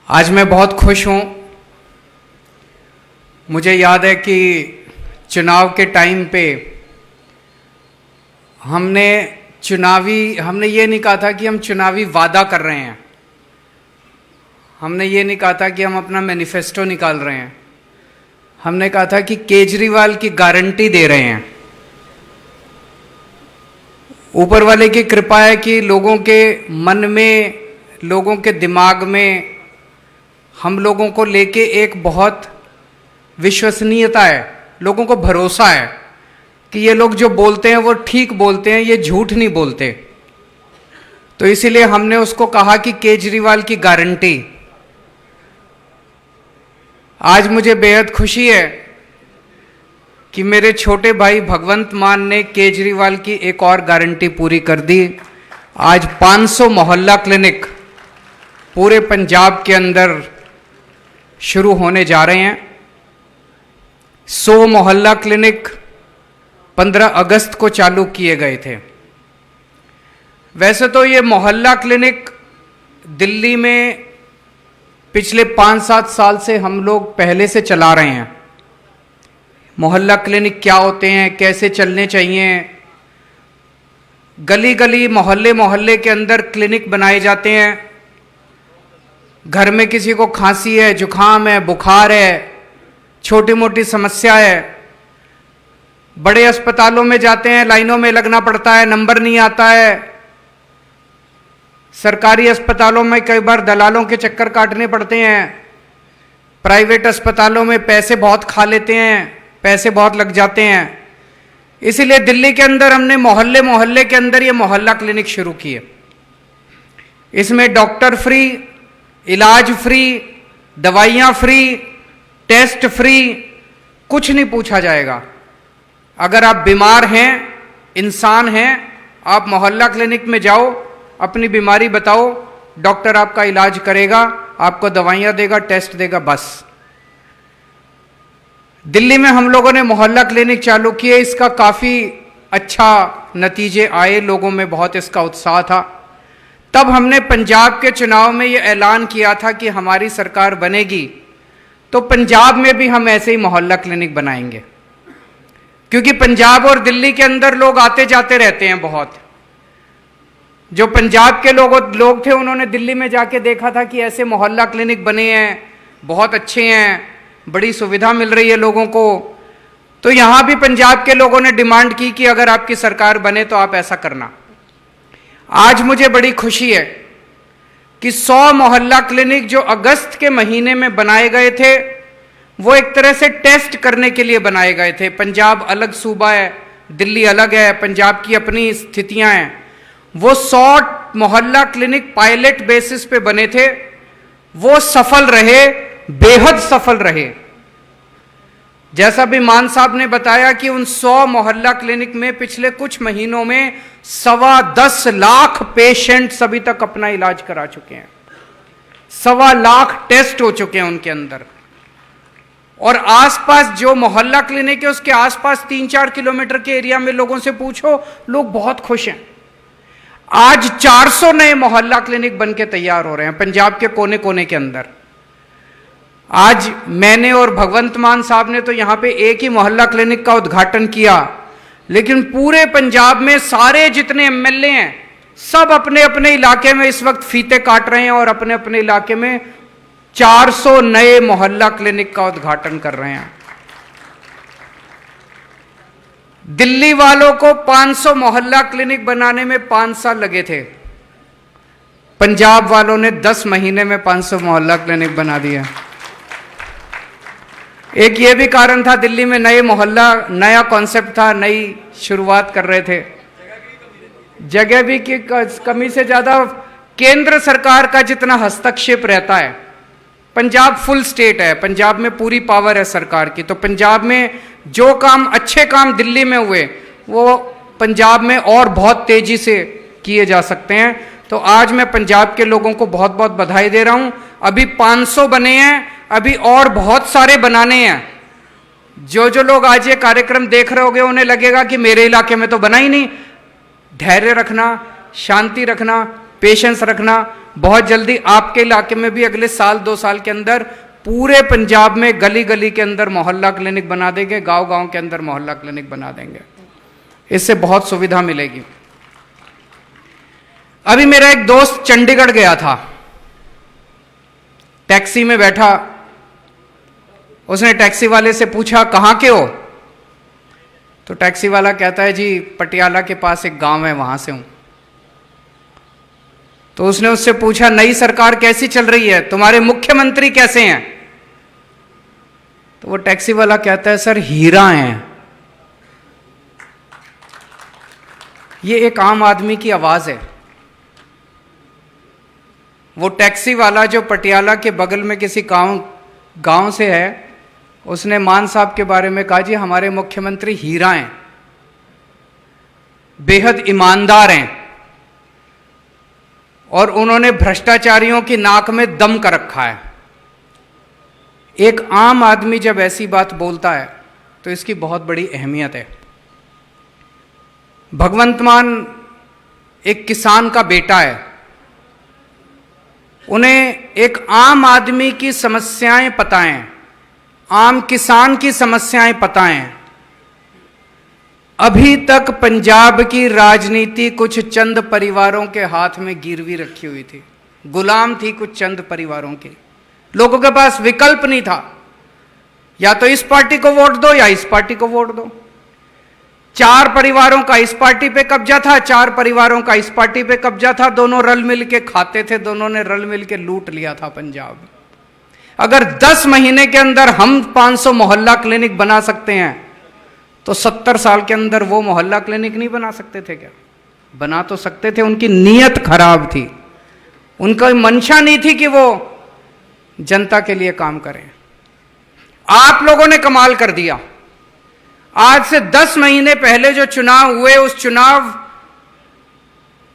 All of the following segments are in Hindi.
आज मैं बहुत खुश हूँ। मुझे याद है कि चुनाव के टाइम पे हमने ये नहीं कहा था कि हम चुनावी वादा कर रहे हैं। हमने ये नहीं कहा था कि हम अपना मैनिफेस्टो निकाल रहे हैं। हमने कहा था कि केजरीवाल की गारंटी दे रहे हैं। ऊपर वाले की कृपा है कि लोगों के मन में, लोगों के दिमाग में हम लोगों को लेके एक बहुत विश्वसनीयता है, लोगों को भरोसा है कि ये लोग जो बोलते हैं वो ठीक बोलते हैं, ये झूठ नहीं बोलते। तो इसीलिए हमने उसको कहा कि केजरीवाल की गारंटी। आज मुझे बेहद खुशी है कि मेरे छोटे भाई भगवंत मान ने केजरीवाल की एक और गारंटी पूरी कर दी। आज 500 मोहल्ला क्लिनिक पूरे पंजाब के अंदर शुरू होने जा रहे हैं। 100 मोहल्ला क्लिनिक 15 अगस्त को चालू किए गए थे। वैसे तो ये मोहल्ला क्लिनिक दिल्ली में पिछले 5-7 साल से हम लोग पहले से चला रहे हैं। मोहल्ला क्लिनिक क्या होते हैं, कैसे चलने चाहिए, गली गली मोहल्ले मोहल्ले के अंदर क्लिनिक बनाए जाते हैं। घर में किसी को खांसी है, जुखाम है, बुखार है, छोटी मोटी समस्या है, बड़े अस्पतालों में जाते हैं, लाइनों में लगना पड़ता है, नंबर नहीं आता है। सरकारी अस्पतालों में कई बार दलालों के चक्कर काटने पड़ते हैं। प्राइवेट अस्पतालों में पैसे बहुत खा लेते हैं, पैसे बहुत लग जाते हैं। इसीलिए दिल्ली के अंदर हमने मोहल्ले मोहल्ले के अंदर ये मोहल्ला क्लिनिक शुरू किए। इसमें डॉक्टर फ्री, इलाज फ्री, दवाइयाँ फ्री, टेस्ट फ्री, कुछ नहीं पूछा जाएगा। अगर आप बीमार हैं, इंसान हैं, आप मोहल्ला क्लिनिक में जाओ, अपनी बीमारी बताओ, डॉक्टर आपका इलाज करेगा, आपको दवाइयाँ देगा, टेस्ट देगा, बस। दिल्ली में हम लोगों ने मोहल्ला क्लिनिक चालू किए। इसका काफ़ी अच्छा नतीजे आए, लोगों में बहुत इसका उत्साह था। तब हमने पंजाब के चुनाव में ये ऐलान किया था कि हमारी सरकार बनेगी तो पंजाब में भी हम ऐसे ही मोहल्ला क्लिनिक बनाएंगे, क्योंकि पंजाब और दिल्ली के अंदर लोग आते जाते रहते हैं बहुत। जो पंजाब के लोग थे, उन्होंने दिल्ली में जाके देखा था कि ऐसे मोहल्ला क्लिनिक बने हैं, बहुत अच्छे हैं, बड़ी सुविधा मिल रही है लोगों को। तो यहाँ भी पंजाब के लोगों ने डिमांड की कि अगर आपकी सरकार बने तो आप ऐसा करना। आज मुझे बड़ी खुशी है कि 100 मोहल्ला क्लिनिक जो अगस्त के महीने में बनाए गए थे, वो एक तरह से टेस्ट करने के लिए बनाए गए थे। पंजाब अलग सूबा है, दिल्ली अलग है, पंजाब की अपनी स्थितियां हैं। वो 100 मोहल्ला क्लिनिक पायलट बेसिस पे बने थे। वो सफल रहे, बेहद सफल रहे। जैसा भी मान साहब ने बताया कि उन 100 मोहल्ला क्लिनिक में पिछले कुछ महीनों में 10.25 लाख पेशेंट्स अभी तक अपना इलाज करा चुके हैं। 1.25 लाख टेस्ट हो चुके हैं उनके अंदर। और आसपास जो मोहल्ला क्लिनिक है, उसके आसपास 3-4 किलोमीटर के एरिया में लोगों से पूछो, लोग बहुत खुश हैं। आज 400 नए मोहल्ला क्लिनिक बनके तैयार हो रहे हैं पंजाब के कोने कोने के अंदर। आज मैंने और भगवंत मान साहब ने तो यहाँ पे एक ही मोहल्ला क्लिनिक का उद्घाटन किया, लेकिन पूरे पंजाब में सारे जितने एमएलए हैं, सब अपने अपने इलाके में इस वक्त फीते काट रहे हैं और अपने अपने इलाके में 400 नए मोहल्ला क्लिनिक का उद्घाटन कर रहे हैं। दिल्ली वालों को 500 मोहल्ला क्लिनिक बनाने में 5 साल लगे थे। पंजाब वालों ने 10 महीने में 500 मोहल्ला क्लिनिक बना दिया। एक ये भी कारण था, दिल्ली में नए मोहल्ला, नया कॉन्सेप्ट था, नई शुरुआत कर रहे थे। जगह भी की कमी से ज्यादा केंद्र सरकार का जितना हस्तक्षेप रहता है, पंजाब फुल स्टेट है, पंजाब में पूरी पावर है सरकार की। तो पंजाब में जो काम, अच्छे काम दिल्ली में हुए, वो पंजाब में और बहुत तेजी से किए जा सकते हैं। तो आज मैं पंजाब के लोगों को बहुत बहुत बधाई दे रहा हूं। अभी 500 बने हैं, अभी और बहुत सारे बनाने हैं। जो लोग आज ये कार्यक्रम देख रहे होंगे, उन्हें लगेगा कि मेरे इलाके में तो बना ही नहीं। धैर्य रखना, शांति रखना, पेशेंस रखना। बहुत जल्दी आपके इलाके में भी अगले साल 2 साल के अंदर पूरे पंजाब में गली गली के अंदर मोहल्ला क्लिनिक बना देंगे, गांव गांव के अंदर मोहल्ला क्लिनिक बना देंगे। इससे बहुत सुविधा मिलेगी। अभी मेरा एक दोस्त चंडीगढ़ गया था, टैक्सी में बैठा, उसने टैक्सी वाले से पूछा कहां के हो? तो टैक्सी वाला कहता है जी पटियाला के पास एक गांव है, वहां से हूं। तो उसने उससे पूछा नई सरकार कैसी चल रही है, तुम्हारे मुख्यमंत्री कैसे हैं? तो वो टैक्सी वाला कहता है सर हीरा हैं। ये एक आम आदमी की आवाज है। वो टैक्सी वाला जो पटियाला के बगल में किसी गांव से है, उसने मान साहब के बारे में कहा जी हमारे मुख्यमंत्री हीरा हैं, बेहद ईमानदार हैं और उन्होंने भ्रष्टाचारियों की नाक में दम कर रखा है। एक आम आदमी जब ऐसी बात बोलता है तो इसकी बहुत बड़ी अहमियत है। भगवंत मान एक किसान का बेटा है, उन्हें एक आम आदमी की समस्याएं पता हैं, आम किसान की समस्याएं पता हैं। अभी तक पंजाब की राजनीति कुछ चंद परिवारों के हाथ में गिरवी रखी हुई थी, गुलाम थी कुछ चंद परिवारों की। लोगों के पास विकल्प नहीं था, या तो इस पार्टी को वोट दो या इस पार्टी को वोट दो। 4 परिवारों का इस पार्टी पे कब्जा था, 4 परिवारों का इस पार्टी पे कब्जा था, दोनों रल मिल के खाते थे, दोनों ने रल मिल के लूट लिया था पंजाब। अगर 10 महीने के अंदर हम 500 मोहल्ला क्लिनिक बना सकते हैं तो 70 साल के अंदर वो मोहल्ला क्लिनिक नहीं बना सकते थे क्या? बना तो सकते थे। उनकी नीयत खराब थी, उनका मंशा नहीं थी कि वो जनता के लिए काम करें। आप लोगों ने कमाल कर दिया। आज से 10 महीने पहले जो चुनाव हुए, उस चुनाव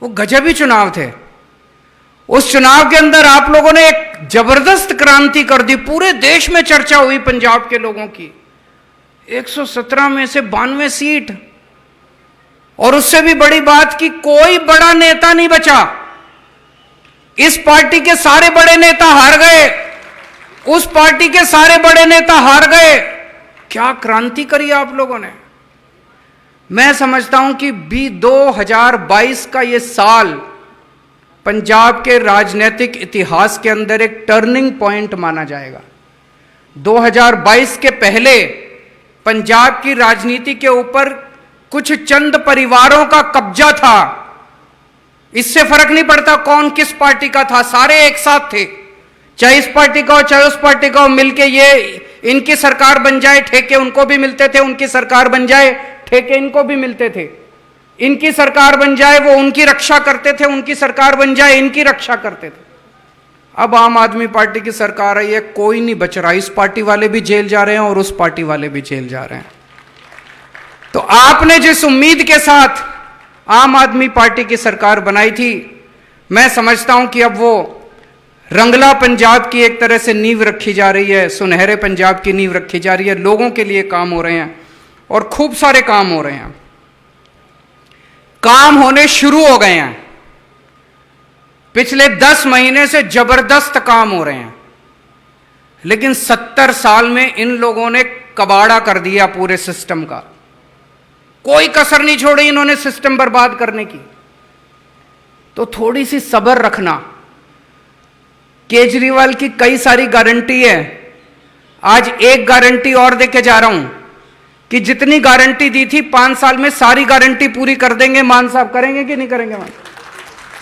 वो गजबी चुनाव थे। उस चुनाव के अंदर आप लोगों ने एक जबरदस्त क्रांति कर दी। पूरे देश में चर्चा हुई पंजाब के लोगों की। 117 में से 92 सीट, और उससे भी बड़ी बात कि कोई बड़ा नेता नहीं बचा। इस पार्टी के सारे बड़े नेता हार गए, उस पार्टी के सारे बड़े नेता हार गए। क्या क्रांति करी आप लोगों ने। मैं समझता हूं कि 2022 का यह साल पंजाब के राजनीतिक इतिहास के अंदर एक टर्निंग पॉइंट माना जाएगा। 2022 के पहले पंजाब की राजनीति के ऊपर कुछ चंद परिवारों का कब्जा था। इससे फर्क नहीं पड़ता कौन किस पार्टी का था, सारे एक साथ थे। चाहे इस पार्टी का हो चाहे उस पार्टी का हो, मिलके ये इनकी सरकार बन जाए, ठेके उनको भी मिलते थे, उनकी सरकार बन जाए, ठेके इनको भी मिलते थे। इनकी सरकार बन जाए, वो उनकी रक्षा करते थे, उनकी सरकार बन जाए, इनकी रक्षा करते थे। अब आम आदमी पार्टी की सरकार आई है, कोई नहीं बच रहा। इस पार्टी वाले भी जेल जा रहे हैं और उस पार्टी वाले भी जेल जा रहे हैं। तो आपने जिस उम्मीद के साथ आम आदमी पार्टी की सरकार बनाई थी, मैं समझता हूं कि अब वो रंगला पंजाब की एक तरह से नींव रखी जा रही है, सुनहरे पंजाब की नींव रखी जा रही है। लोगों के लिए काम हो रहे हैं और खूब सारे काम हो रहे हैं। काम होने शुरू हो गए हैं। पिछले 10 महीने से जबरदस्त काम हो रहे हैं, लेकिन 70 साल में इन लोगों ने कबाड़ा कर दिया पूरे सिस्टम का। कोई कसर नहीं छोड़ी इन्होंने सिस्टम बर्बाद करने की। तो थोड़ी सी सब्र रखना। केजरीवाल की कई सारी गारंटी है। आज एक गारंटी और देके जा रहा हूं कि जितनी गारंटी दी थी 5 साल में सारी गारंटी पूरी कर देंगे। मान साहब करेंगे कि नहीं करेंगे? मान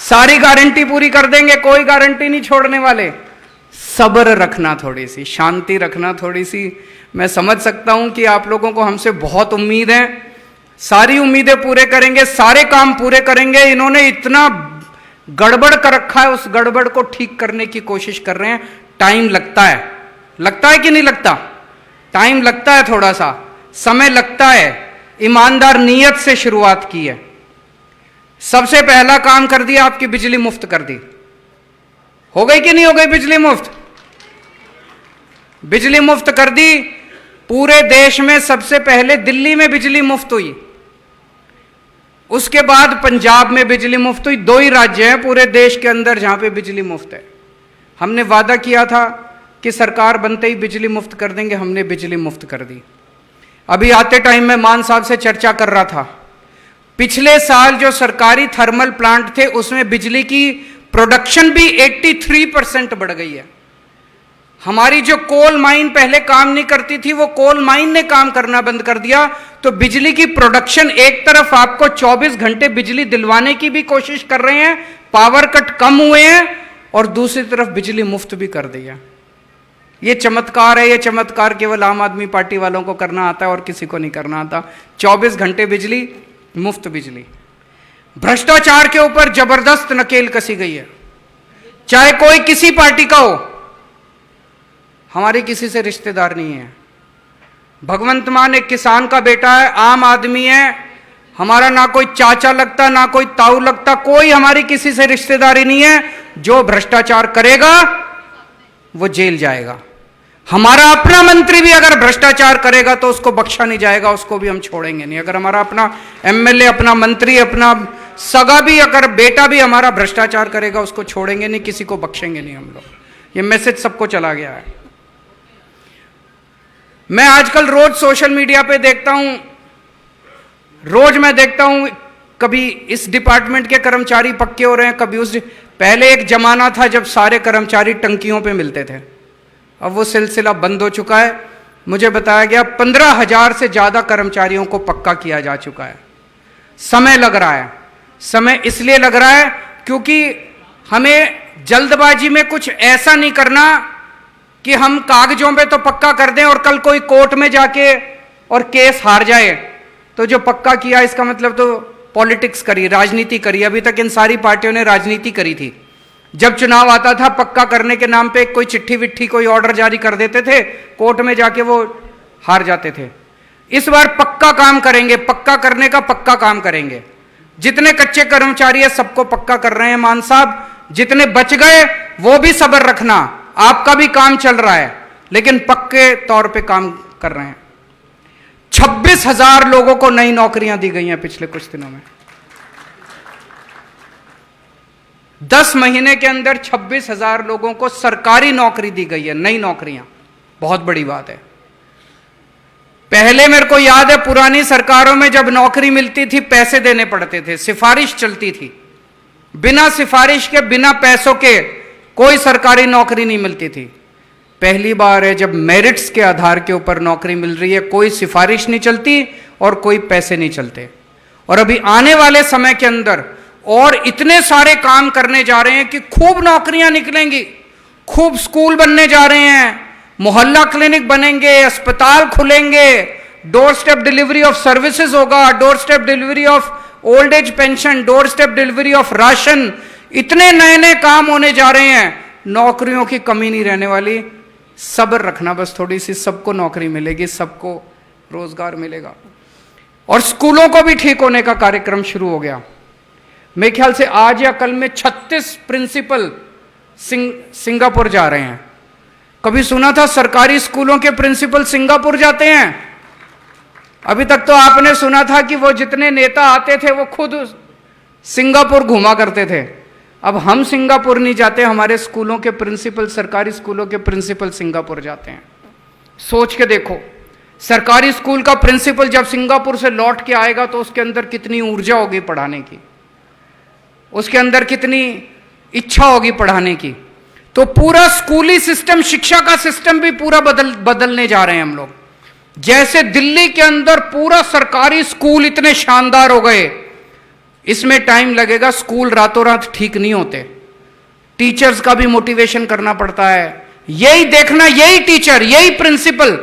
सारी गारंटी पूरी कर देंगे, कोई गारंटी नहीं छोड़ने वाले। सब्र रखना, थोड़ी सी शांति रखना, थोड़ी सी। मैं समझ सकता हूं कि आप लोगों को हमसे बहुत उम्मीद है, सारी उम्मीदें पूरे करेंगे, सारे काम पूरे करेंगे। इन्होंने इतना गड़बड़ कर रखा है, उस गड़बड़ को ठीक करने की कोशिश कर रहे हैं। टाइम लगता है, लगता है कि नहीं लगता? टाइम लगता है, थोड़ा सा समय लगता है। ईमानदार नीयत से शुरुआत की है। सबसे पहला काम कर दिया, आपकी बिजली मुफ्त कर दी। हो गई कि नहीं हो गई बिजली मुफ्त? बिजली मुफ्त कर दी। पूरे देश में सबसे पहले दिल्ली में बिजली मुफ्त हुई उसके बाद पंजाब में बिजली मुफ्त हुई। 2 ही राज्य हैं पूरे देश के अंदर जहां पे बिजली मुफ्त है। हमने वादा किया था कि सरकार बनते ही बिजली मुफ्त कर देंगे, हमने बिजली मुफ्त कर दी। अभी आते टाइम में मान साहब से चर्चा कर रहा था, पिछले साल जो सरकारी थर्मल प्लांट थे उसमें बिजली की प्रोडक्शन भी 83% बढ़ गई है। हमारी जो कोल माइन पहले काम नहीं करती थी, वो कोल माइन ने काम करना बंद कर दिया। तो बिजली की प्रोडक्शन, एक तरफ आपको 24 घंटे बिजली दिलवाने की भी कोशिश कर रहे हैं, पावर कट कम हुए हैं, और दूसरी तरफ बिजली मुफ्त भी कर दी है। ये चमत्कार है। ये चमत्कार केवल आम आदमी पार्टी वालों को करना आता है और किसी को नहीं करना आता। 24 घंटे बिजली, मुफ्त बिजली। भ्रष्टाचार के ऊपर जबरदस्त नकेल कसी गई है, चाहे कोई किसी पार्टी का हो। हमारी किसी से रिश्तेदार नहीं है। भगवंत मान एक किसान का बेटा है, आम आदमी है, हमारा ना कोई चाचा लगता ना कोई ताऊ लगता, कोई हमारी किसी से रिश्तेदारी नहीं है। जो भ्रष्टाचार करेगा वो जेल जाएगा। हमारा अपना मंत्री भी अगर भ्रष्टाचार करेगा तो उसको बख्शा नहीं जाएगा, उसको भी हम छोड़ेंगे नहीं। अगर हमारा अपना एमएलए, अपना मंत्री, अपना सगा भी, अगर बेटा भी हमारा भ्रष्टाचार करेगा उसको छोड़ेंगे नहीं, किसी को बख्शेंगे नहीं हम लोग। ये मैसेज सबको चला गया है। मैं आजकल रोज सोशल मीडिया पे देखता हूं, रोज मैं देखता हूं, कभी इस डिपार्टमेंट के कर्मचारी पक्के हो रहे हैं, कभी उस। पहले एक जमाना था जब सारे कर्मचारी टंकियों पे मिलते थे, अब वो सिलसिला बंद हो चुका है। मुझे बताया गया 15,000 से ज्यादा कर्मचारियों को पक्का किया जा चुका है। समय लग रहा है। समय इसलिए लग रहा है क्योंकि हमें जल्दबाजी में कुछ ऐसा नहीं करना कि हम कागजों पे तो पक्का कर दें और कल कोई कोर्ट में जाके और केस हार जाए। तो जो पक्का किया इसका मतलब तो पॉलिटिक्स करी, राजनीति करी। अभी तक इन सारी पार्टियों ने राजनीति करी थी। जब चुनाव आता था, पक्का करने के नाम पे कोई चिट्ठी विट्ठी, कोई ऑर्डर जारी कर देते थे, कोर्ट में जाके वो हार जाते थे। इस बार पक्का काम करेंगे, पक्का करने का पक्का काम करेंगे। जितने कच्चे कर्मचारी है सबको पक्का कर रहे हैं मान साहब। जितने बच गए वो भी सब्र रखना, आपका भी काम चल रहा है, लेकिन पक्के तौर पे काम कर रहे हैं। 26,000 लोगों को नई नौकरियां दी गई हैं पिछले कुछ दिनों में। 10 महीने के अंदर 26,000 लोगों को सरकारी नौकरी दी गई है, नई नौकरियां। बहुत बड़ी बात है। पहले मेरे को याद है पुरानी सरकारों में जब नौकरी मिलती थी पैसे देने पड़ते थे, सिफारिश चलती थी। बिना सिफारिश के, बिना पैसों के कोई सरकारी नौकरी नहीं मिलती थी। पहली बार है जब मेरिट्स के आधार के ऊपर नौकरी मिल रही है, कोई सिफारिश नहीं चलती और कोई पैसे नहीं चलते। और अभी आने वाले समय के अंदर और इतने सारे काम करने जा रहे हैं कि खूब नौकरियां निकलेंगी, खूब स्कूल बनने जा रहे हैं, मोहल्ला क्लिनिक बनेंगे, अस्पताल खुलेंगे, doorstep delivery of services होगा, doorstep delivery of old age pension, doorstep delivery of ration. इतने नए नए काम होने जा रहे हैं, नौकरियों की कमी नहीं रहने वाली। सब्र रखना बस थोड़ी सी, सबको नौकरी मिलेगी, सबको रोजगार मिलेगा। और स्कूलों को भी ठीक होने का कार्यक्रम शुरू हो गया। मेरे ख्याल से आज या कल में 36 प्रिंसिपल सिंगापुर जा रहे हैं। कभी सुना था सरकारी स्कूलों के प्रिंसिपल सिंगापुर जाते हैं? अभी तक तो आपने सुना था कि वो जितने नेता आते थे वो खुद सिंगापुर घूमा करते थे। अब हम सिंगापुर नहीं जाते, हमारे स्कूलों के प्रिंसिपल, सरकारी स्कूलों के प्रिंसिपल सिंगापुर जाते हैं। सोच के देखो, सरकारी स्कूल का प्रिंसिपल जब सिंगापुर से लौट के आएगा तो उसके अंदर कितनी ऊर्जा होगी पढ़ाने की, उसके अंदर कितनी इच्छा होगी पढ़ाने की। तो पूरा स्कूली सिस्टम, शिक्षा का सिस्टम भी पूरा बदलने जा रहे हैं हम लोग। जैसे दिल्ली के अंदर पूरा सरकारी स्कूल इतने शानदार हो गए, इसमें टाइम लगेगा। स्कूल रातों रात ठीक नहीं होते, टीचर्स का भी मोटिवेशन करना पड़ता है। यही देखना, यही टीचर, यही प्रिंसिपल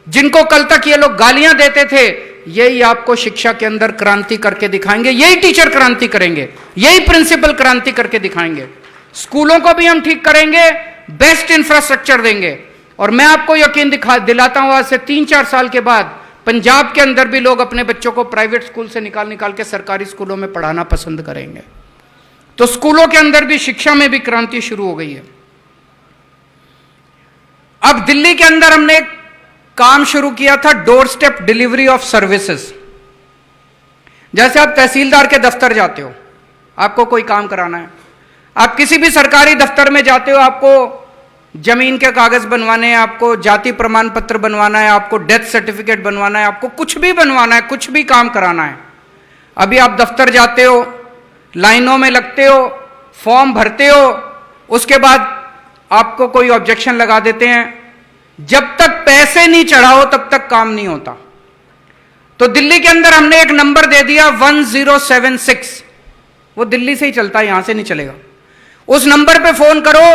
जिनको कल तक ये लोग गालियां देते थे, यही आपको शिक्षा के अंदर क्रांति करके दिखाएंगे। यही टीचर क्रांति करेंगे, यही प्रिंसिपल क्रांति करके दिखाएंगे। स्कूलों को भी हम ठीक करेंगे, बेस्ट इंफ्रास्ट्रक्चर देंगे। और मैं आपको यकीन दिलाता हूं, आज से 3-4 साल के बाद पंजाब के अंदर भी लोग अपने बच्चों को प्राइवेट स्कूल से निकाल के सरकारी स्कूलों में पढ़ाना पसंद करेंगे। तो स्कूलों के अंदर भी, शिक्षा में भी क्रांति शुरू हो गई है। अब दिल्ली के अंदर हमने एक काम शुरू किया था, door step delivery of services. जैसे आप तहसीलदार के दफ्तर जाते हो, आपको कोई काम कराना है, आप किसी भी सरकारी दफ्तर में जाते हो, आपको जमीन के कागज बनवाने हैं, आपको जाति प्रमाण पत्र बनवाना है, आपको डेथ सर्टिफिकेट बनवाना है, आपको कुछ भी बनवाना है, कुछ भी काम कराना है। अभी आप दफ्तर जाते हो, लाइनों में लगते हो, फॉर्म भरते हो, उसके बाद आपको कोई ऑब्जेक्शन लगा देते हैं। जब तक पैसे नहीं चढ़ाओ तब तक काम नहीं होता। तो दिल्ली के अंदर हमने एक नंबर दे दिया 1076, वो दिल्ली से ही चलता है, यहां से नहीं चलेगा। उस नंबर पे फोन करो,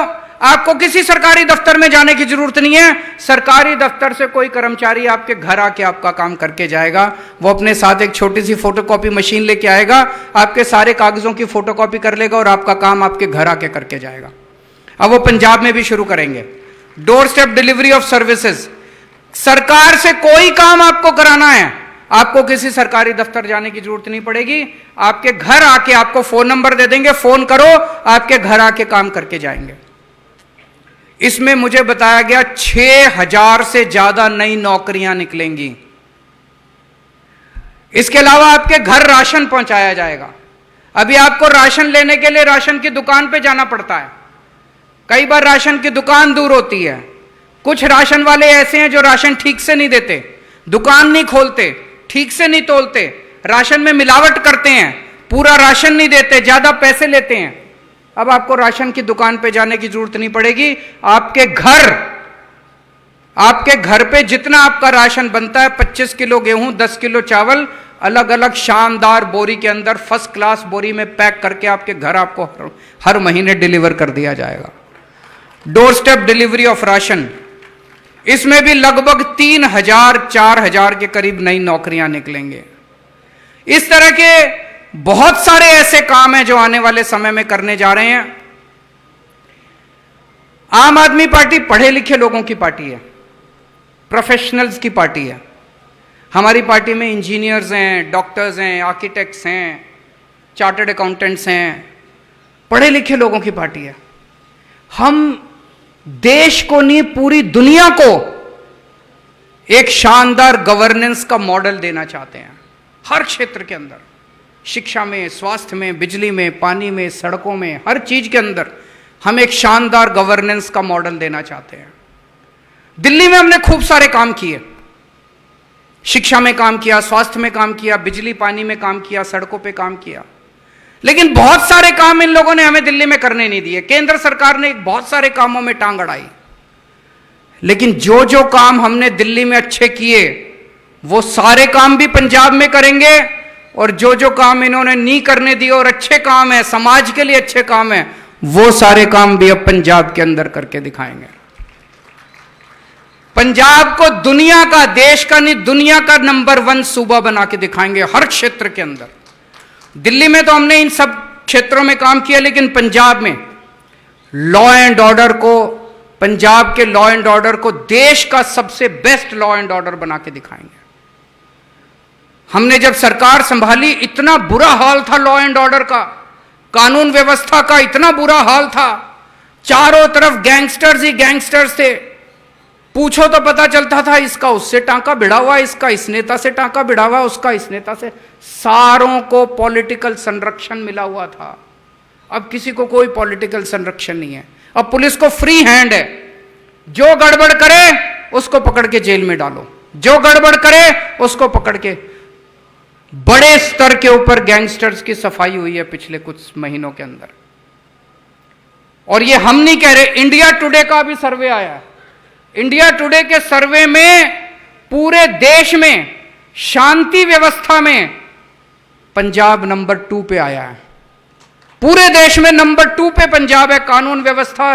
आपको किसी सरकारी दफ्तर में जाने की जरूरत नहीं है। सरकारी दफ्तर से कोई कर्मचारी आपके घर आके आपका काम करके जाएगा। वो अपने साथ एक छोटी सी फोटोकॉपी मशीन लेके आएगा, आपके सारे कागजों की फोटोकॉपी कर लेगा और आपका काम आपके घर आके करके जाएगा। अब वो पंजाब में भी शुरू करेंगे door step delivery of services. सरकार से कोई काम आपको कराना है, आपको किसी सरकारी दफ्तर जाने की जरूरत नहीं पड़ेगी। आपके घर आके आपको फोन नंबर दे देंगे, फोन करो, आपके घर आके काम करके जाएंगे। इसमें मुझे बताया गया 6000 से ज्यादा नई नौकरियां निकलेंगी। इसके अलावा आपके घर राशन पहुंचाया जाएगा। अभी आपको राशन लेने के लिए राशन की दुकान पे जाना पड़ता है, कई बार राशन की दुकान दूर होती है। कुछ राशन वाले ऐसे हैं जो राशन ठीक से नहीं देते, दुकान नहीं खोलते, ठीक से नहीं तोलते, राशन में मिलावट करते हैं, पूरा राशन नहीं देते, ज्यादा पैसे लेते हैं। अब आपको राशन की दुकान पे जाने की जरूरत नहीं पड़ेगी। आपके घर पे जितना आपका राशन बनता है, 25 किलो गेहूं, 10 किलो चावल, अलग अलग शानदार बोरी के अंदर फर्स्ट क्लास बोरी में पैक करके आपके घर आपको हर महीने डिलीवर कर दिया जाएगा। Door step delivery of ration, इसमें भी लगभग 3000-4000 के करीब नई नौकरियां निकलेंगे। इस तरह के बहुत सारे ऐसे काम हैं जो आने वाले समय में करने जा रहे हैं। आम आदमी पार्टी पढ़े लिखे लोगों की पार्टी है, प्रोफेशनल्स की पार्टी है। हमारी पार्टी में इंजीनियर्स हैं, डॉक्टर्स हैं, आर्किटेक्ट्स हैं, चार्टर्ड अकाउंटेंट्स हैं, पढ़े लिखे लोगों की पार्टी है। हम देश को नहीं, पूरी दुनिया को एक शानदार गवर्नेंस का मॉडल देना चाहते हैं। हर क्षेत्र के अंदर, शिक्षा में, स्वास्थ्य में, बिजली में, पानी में, सड़कों में, हर चीज के अंदर हम एक शानदार गवर्नेंस का मॉडल देना चाहते हैं। दिल्ली में हमने खूब सारे काम किए, शिक्षा में काम किया, स्वास्थ्य में काम किया, बिजली पानी में काम किया, सड़कों पे काम किया, लेकिन बहुत सारे काम इन लोगों ने हमें दिल्ली में करने नहीं दिए। केंद्र सरकार ने बहुत सारे कामों में टांग अड़ाई, लेकिन जो जो काम हमने दिल्ली में अच्छे किए वो सारे काम भी पंजाब में करेंगे, और जो जो काम इन्होंने नहीं करने दिए और अच्छे काम है, समाज के लिए अच्छे काम है, वो सारे काम भी अब पंजाब के अंदर करके दिखाएंगे। पंजाब को दुनिया का, देश का नहीं, दुनिया का नंबर 1 सूबा बना के दिखाएंगे हर क्षेत्र के अंदर। दिल्ली में तो हमने इन सब क्षेत्रों में काम किया, लेकिन पंजाब में लॉ एंड ऑर्डर को, पंजाब के लॉ एंड ऑर्डर को देश का सबसे बेस्ट लॉ एंड ऑर्डर बना के दिखाएंगे। हमने जब सरकार संभाली, इतना बुरा हाल था लॉ एंड ऑर्डर का, कानून व्यवस्था का इतना बुरा हाल था, चारों तरफ गैंगस्टर्स ही गैंगस्टर्स थे। पूछो तो पता चलता था इसका उससे टांका भिड़ा हुआ, इसका इस नेता से टांका भिड़ा हुआ, उसका इस नेता से। सारों को पॉलिटिकल संरक्षण मिला हुआ था। अब किसी को कोई पॉलिटिकल संरक्षण नहीं है। अब पुलिस को फ्री हैंड है, जो गड़बड़ करे उसको पकड़ के जेल में डालो, जो गड़बड़ करे उसको पकड़ के। बड़े स्तर के ऊपर गैंगस्टर्स की सफाई हुई है पिछले कुछ महीनों के अंदर। और ये हम नहीं कह रहे, इंडिया टुडे का भी सर्वे आया है। इंडिया टुडे के सर्वे में पूरे देश में शांति व्यवस्था में पंजाब नंबर 2 पे आया है। पूरे देश में नंबर 2 पे पंजाब है। कानून व्यवस्था,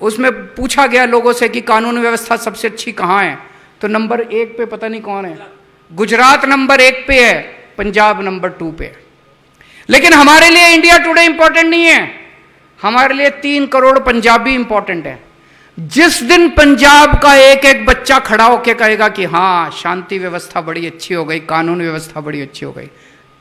उसमें पूछा गया लोगों से कि कानून व्यवस्था सबसे अच्छी कहां है, तो नंबर 1 पे पता नहीं कौन है, गुजरात नंबर 1 पे है, पंजाब नंबर 2 पे। लेकिन हमारे लिए इंडिया टुडे इंपॉर्टेंट नहीं है, हमारे लिए 3 करोड़ पंजाबी इंपॉर्टेंट है। जिस दिन पंजाब का एक एक बच्चा खड़ा होकर कहेगा कि हाँ शांति व्यवस्था बड़ी अच्छी हो गई, कानून व्यवस्था बड़ी अच्छी हो गई,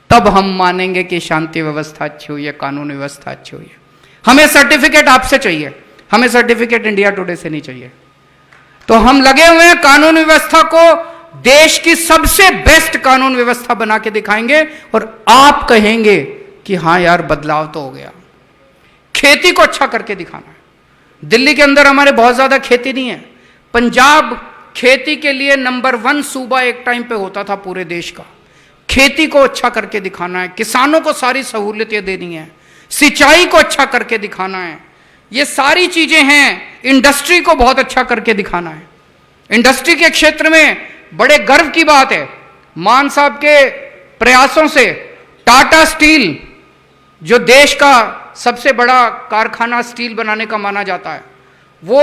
तब हम मानेंगे कि शांति व्यवस्था अच्छी हुई है, कानून व्यवस्था अच्छी हुई है। हमें सर्टिफिकेट आपसे चाहिए, हमें सर्टिफिकेट इंडिया टुडे से नहीं चाहिए। तो हम लगे हुए हैं कानून व्यवस्था को देश की सबसे बेस्ट कानून व्यवस्था बना के दिखाएंगे और आप कहेंगे कि हां यार बदलाव तो हो गया। खेती को अच्छा करके दिखाना है। दिल्ली के अंदर हमारे बहुत ज्यादा खेती नहीं है। पंजाब खेती के लिए नंबर 1 सूबा एक टाइम पे होता था पूरे देश का। खेती को अच्छा करके दिखाना है, किसानों को सारी सहूलियतें देनी है, सिंचाई को अच्छा करके दिखाना है, ये सारी चीजें हैं। इंडस्ट्री को बहुत अच्छा करके दिखाना है। इंडस्ट्री के क्षेत्र में बड़े गर्व की बात है, मान साहब के प्रयासों से टाटा स्टील, जो देश का सबसे बड़ा कारखाना स्टील बनाने का माना जाता है, वो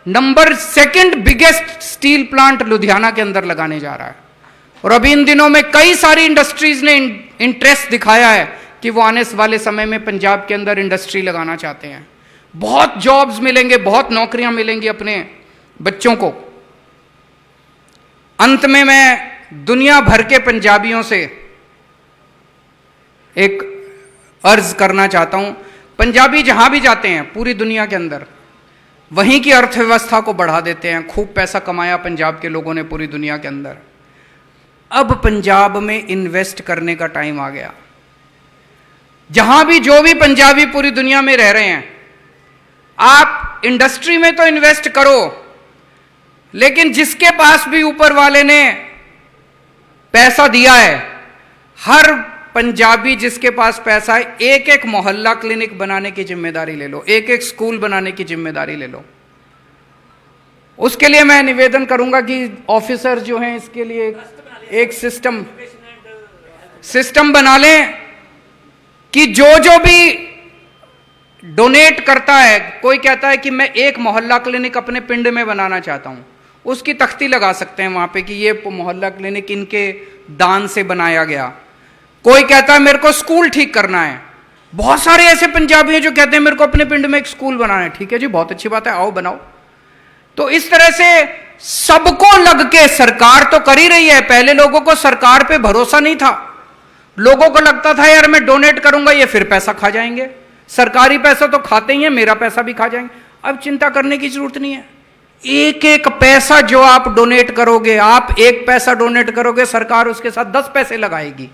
number 2 biggest steel plant Ludhiana के अंदर लगाने जा रहा है। और अभी इन दिनों में कई सारी इंडस्ट्रीज ने इंटरेस्ट दिखाया है कि वो आने वाले समय में पंजाब के अंदर इंडस्ट्री लगाना चाहते हैं। बहुत जॉब्स मिलेंगे, बहुत नौकरियां मिलेंगी अपने बच्चों को। अंत में मैं दुनिया भर के पंजाबियों से एक अर्ज करना चाहता हूं। पंजाबी जहां भी जाते हैं पूरी दुनिया के अंदर, वहीं की अर्थव्यवस्था को बढ़ा देते हैं। खूब पैसा कमाया पंजाब के लोगों ने पूरी दुनिया के अंदर। अब पंजाब में इन्वेस्ट करने का टाइम आ गया। जहां भी जो भी पंजाबी पूरी दुनिया में रह रहे हैं, आप इंडस्ट्री में तो इन्वेस्ट करो, लेकिन जिसके पास भी ऊपर वाले ने पैसा दिया है, हर पंजाबी जिसके पास पैसा है, एक एक मोहल्ला क्लिनिक बनाने की जिम्मेदारी ले लो, एक एक स्कूल बनाने की जिम्मेदारी ले लो। उसके लिए मैं निवेदन करूंगा कि ऑफिसर जो हैं इसके लिए एक सिस्टम बना लें कि जो भी डोनेट करता है, कोई कहता है कि मैं एक मोहल्ला क्लिनिक अपने पिंड में बनाना चाहता हूं, उसकी तख्ती लगा सकते हैं वहां पे कि ये मोहल्ला क्लिनिक इनके दान से बनाया गया। कोई कहता है मेरे को स्कूल ठीक करना है। बहुत सारे ऐसे पंजाबी हैं जो कहते हैं मेरे को अपने पिंड में एक स्कूल बनाना है। ठीक है जी, बहुत अच्छी बात है, आओ बनाओ। तो इस तरह से सबको लग के सरकार तो कर ही रही है। पहले लोगों को सरकार पे भरोसा नहीं था, लोगों को लगता था यार मैं डोनेट करूंगा ये फिर पैसा खा जाएंगे, सरकारी पैसा तो खाते ही है, मेरा पैसा भी खा जाएंगे। अब चिंता करने की जरूरत नहीं है। एक एक पैसा जो आप डोनेट करोगे, आप 1 पैसा डोनेट करोगे, सरकार उसके साथ 10 पैसे लगाएगी।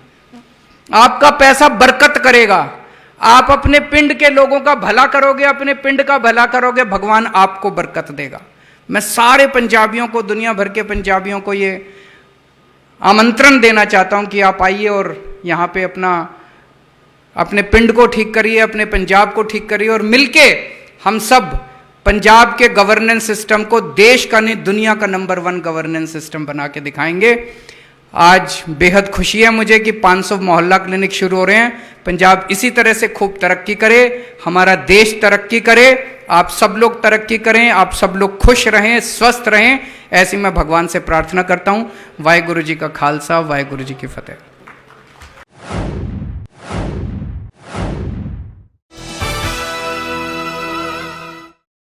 आपका पैसा बरकत करेगा। आप अपने पिंड के लोगों का भला करोगे, अपने पिंड का भला करोगे, भगवान आपको बरकत देगा। मैं सारे पंजाबियों को, दुनिया भर के पंजाबियों को ये आमंत्रण देना चाहता हूं कि आप आइए और यहां पे अपने पिंड को ठीक करिए, अपने पंजाब को ठीक करिए, और मिलके हम सब पंजाब के गवर्नेंस सिस्टम को देश का नहीं दुनिया का नंबर 1 गवर्नेंस सिस्टम बना के दिखाएंगे। आज बेहद खुशी है मुझे कि 500 मोहल्ला क्लिनिक शुरू हो रहे हैं। पंजाब इसी तरह से खूब तरक्की करे, हमारा देश तरक्की करे, आप सब लोग तरक्की करें, आप सब लोग खुश रहें, स्वस्थ रहें, ऐसी मैं भगवान से प्रार्थना करता हूं। वाहेगुरु जी का खालसा, वाहेगुरु जी की फतेह।